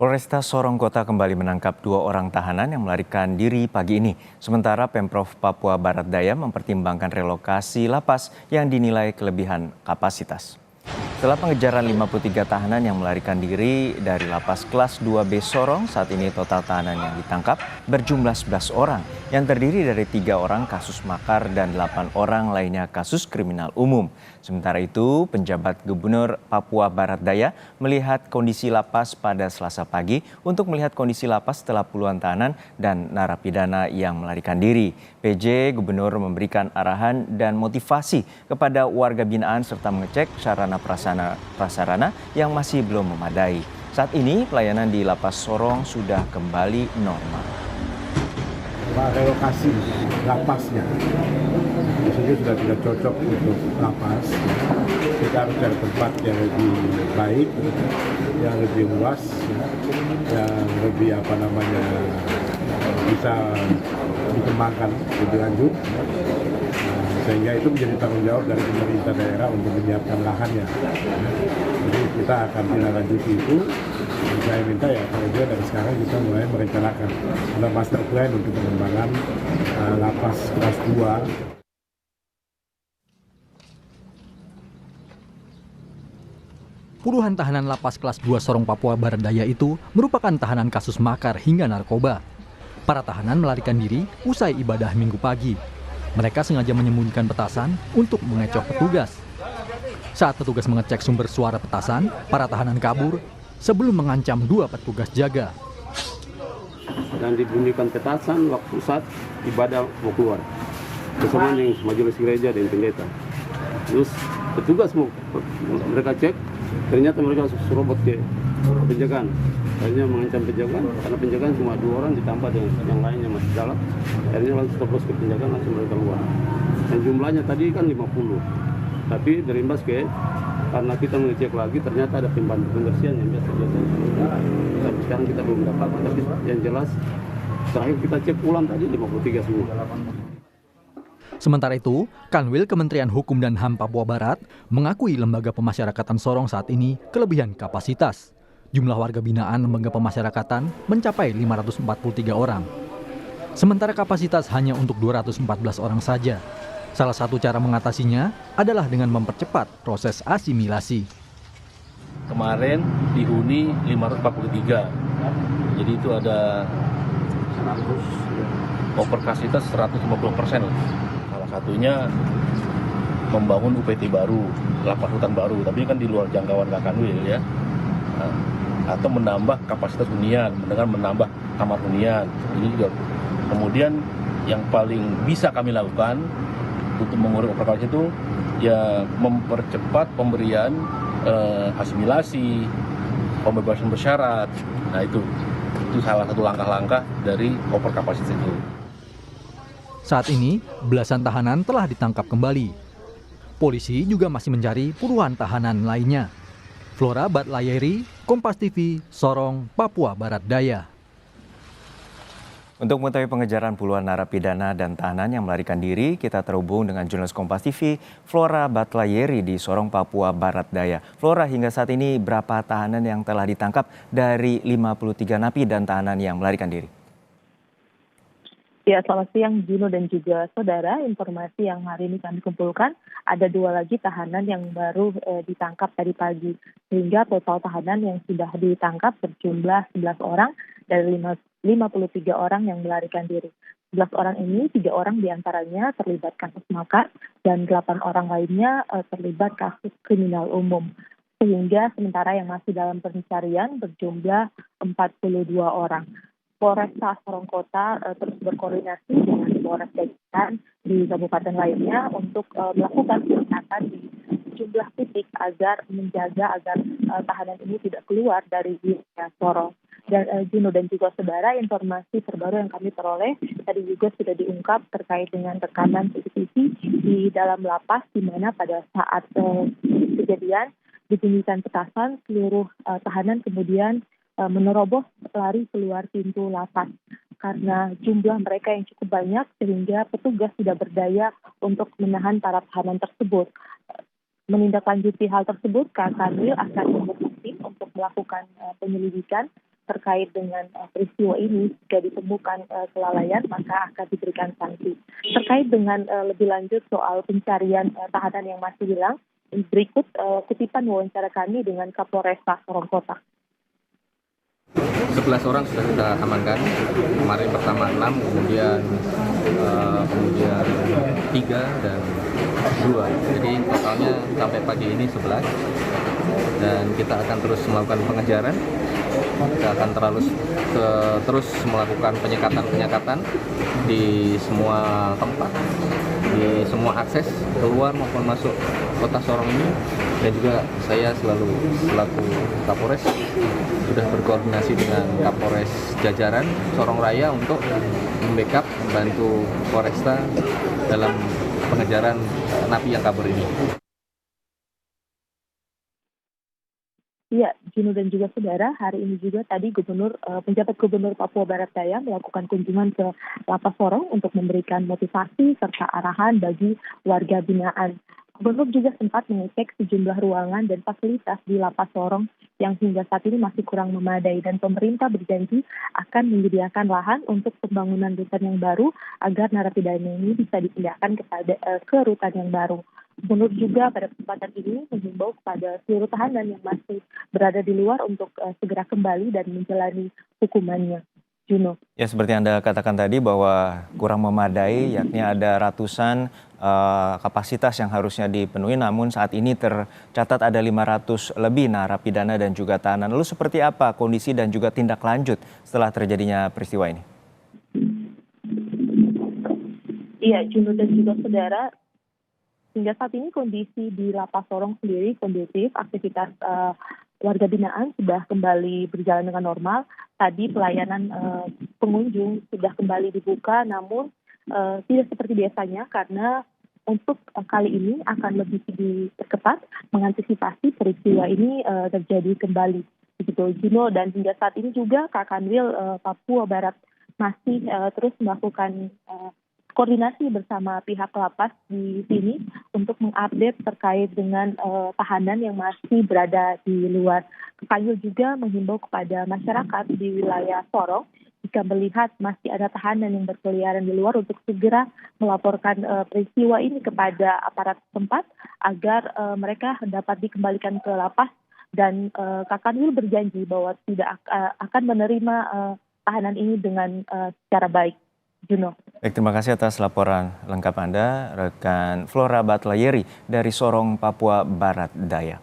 Polresta Sorong Kota kembali menangkap 2 orang tahanan yang melarikan diri pagi ini. Sementara Pemprov Papua Barat Daya mempertimbangkan relokasi lapas yang dinilai kelebihan kapasitas. Setelah pengejaran 53 tahanan yang melarikan diri dari lapas kelas 2B Sorong, saat ini total tahanan yang ditangkap berjumlah 11 orang, yang terdiri dari 3 orang kasus makar dan 8 orang lainnya kasus kriminal umum. Sementara itu, penjabat Gubernur Papua Barat Daya melihat kondisi lapas pada Selasa pagi untuk melihat kondisi lapas setelah puluhan tahanan dan narapidana yang melarikan diri. PJ Gubernur memberikan arahan dan motivasi kepada warga binaan serta mengecek sarana prasarana yang masih belum memadai. Saat ini pelayanan di Lapas Sorong sudah kembali normal. Relokasi lapasnya, di sini sudah tidak cocok untuk lapas. Kita harus cari tempat yang lebih baik, yang lebih luas, yang lebih bisa dikembangkan lebih lanjut. Sehingga itu menjadi tanggung jawab dari pemerintah daerah untuk menyiapkan lahannya. Jadi kita akan tindak-lanjuti itu. Saya minta ya kalau dia dari sekarang kita mulai merencanakan ada master plan untuk pengembangan lapas kelas 2. Puluhan tahanan lapas kelas 2 Sorong Papua Barat Daya itu merupakan tahanan kasus makar hingga narkoba. Para tahanan melarikan diri usai ibadah Minggu pagi. Mereka sengaja menyembunyikan petasan untuk mengecoh petugas. Saat petugas mengecek sumber suara petasan, para tahanan kabur sebelum mengancam 2 petugas jaga. Dan dibunyikan petasan waktu saat ibadah mau keluar. Bersama dengan majelis gereja dan pendeta. Terus petugas mereka cek, ternyata mereka serobot ke penjagaan. Akhirnya mengancam penjagaan, karena penjagaan cuma 2 orang ditambah dengan yang lainnya masih dalam. Akhirnya langsung terus ke penjagaan, langsung mereka keluar. Dan jumlahnya tadi kan 50. Tapi berimbas karena kita mengecek lagi ternyata ada pembantu pembersihan yang biasa. Sampai sekarang kita belum dapat, tapi yang jelas terakhir kita cek ulang tadi 53 semua. Sementara itu, Kanwil Kementerian Hukum dan HAM Papua Barat mengakui lembaga pemasyarakatan Sorong saat ini kelebihan kapasitas. Jumlah warga binaan lembaga pemasyarakatan mencapai 543 orang. Sementara kapasitas hanya untuk 214 orang saja. Salah satu cara mengatasinya adalah dengan mempercepat proses asimilasi. Kemarin dihuni 543, jadi itu ada overkapasitas 150%. Salah satunya membangun UPT baru, lapas hutan baru, tapi kan di luar jangkauan Kanwil ya. Atau menambah kapasitas hunian, dengan menambah kamar hunian. Ini juga kemudian yang paling bisa kami lakukan untuk mengurangi overkapasitas itu ya mempercepat pemberian asimilasi, pembebasan bersyarat. Nah itu salah satu langkah-langkah dari overkapasitas itu. Saat ini belasan tahanan telah ditangkap kembali. Polisi juga masih mencari puluhan tahanan lainnya. Flora Batlayeri, Kompas TV, Sorong, Papua Barat Daya. Untuk mengetahui pengejaran puluhan narapidana dan tahanan yang melarikan diri, kita terhubung dengan jurnalis Kompas TV, Flora Batlayeri di Sorong, Papua Barat Daya. Flora, hingga saat ini berapa tahanan yang telah ditangkap dari 53 napi dan tahanan yang melarikan diri? Ya, selamat siang Juno dan juga saudara. Informasi yang hari ini kami kumpulkan, ada 2 lagi tahanan yang baru ditangkap tadi pagi. Sehingga total tahanan yang sudah ditangkap berjumlah 11 orang dari 53 orang yang melarikan diri. 11 orang ini, 3 orang diantaranya terlibat kasus makar dan 8 orang lainnya terlibat kasus kriminal umum. Sehingga sementara yang masih dalam pencarian berjumlah 42 orang. Polresta Sorong Kota terus berkoordinasi dengan Polres Dayakan di kabupaten lainnya untuk melakukan penyekatan di sejumlah titik agar menjaga agar tahanan ini tidak keluar dari wilayah Sorong. Dan Juno dan juga saudara, informasi terbaru yang kami peroleh tadi juga sudah diungkap terkait dengan rekaman CCTV di dalam lapas, di mana pada saat kejadian dibunyikan petasan, seluruh tahanan kemudian menerobos lari keluar pintu lapas karena jumlah mereka yang cukup banyak sehingga petugas tidak berdaya untuk menahan para tahanan tersebut. Menindaklanjuti hal tersebut, Kanwil akan membentuk tim untuk melakukan penyelidikan terkait dengan peristiwa ini. Jika ditemukan kelalaian, maka akan diberikan sanksi. Terkait dengan lebih lanjut soal pencarian tahanan yang masih hilang, berikut kutipan wawancara kami dengan Kapolresta Sorong Kota. 11 orang sudah kita amankan. Kemarin pertama 6, kemudian 3 dan 2. Jadi totalnya sampai pagi ini 11. Dan kita akan terus melakukan pengejaran. Kita akan terus melakukan penyekatan di semua tempat, di semua akses keluar maupun masuk kota Sorong ini. Dan juga saya selaku Kapolres sudah berkoordinasi dengan Kapolres jajaran Sorong Raya untuk membackup, membantu Polresta dalam pengejaran napi yang kabur ini. Iya, Juno dan juga saudara, hari ini juga tadi penjabat Gubernur Papua Barat Daya melakukan kunjungan ke Lapas Sorong untuk memberikan motivasi serta arahan bagi warga binaan. Gubernur juga sempat mengecek sejumlah ruangan dan fasilitas di Lapas Sorong yang hingga saat ini masih kurang memadai, dan pemerintah berjanji akan menyediakan lahan untuk pembangunan rutan yang baru agar narapidana ini bisa dipindahkan ke rutan yang baru. Gubernur juga pada kesempatan ini menghimbau kepada seluruh tahanan yang masih berada di luar untuk segera kembali dan menjalani hukumannya. Juno. Ya, seperti Anda katakan tadi bahwa kurang memadai, yakni ada ratusan kapasitas yang harusnya dipenuhi, namun saat ini tercatat ada 500 lebih narapidana dan juga tahanan. Lalu seperti apa kondisi dan juga tindak lanjut setelah terjadinya peristiwa ini? Iya, Juno dan juga saudara, hingga saat ini kondisi di Lapas Sorong sendiri kondusif, aktivitas warga binaan sudah kembali berjalan dengan normal. Tadi pelayanan pengunjung sudah kembali dibuka, namun tidak seperti biasanya karena untuk kali ini akan lebih diperketat mengantisipasi peristiwa ini terjadi kembali. Begitu, Juno, dan hingga saat ini juga Kakanwil Papua Barat masih terus melakukan koordinasi bersama pihak lapas di sini untuk mengupdate terkait dengan tahanan yang masih berada di luar. Kakanwil juga menghimbau kepada masyarakat di wilayah Sorong jika melihat masih ada tahanan yang berkeliaran di luar untuk segera melaporkan peristiwa ini kepada aparat setempat agar mereka dapat dikembalikan ke lapas, dan Kakanwil berjanji bahwa tidak akan menerima tahanan ini dengan secara baik. Juno. Baik, terima kasih atas laporan lengkap Anda, rekan Flora Batlayeri dari Sorong, Papua Barat Daya.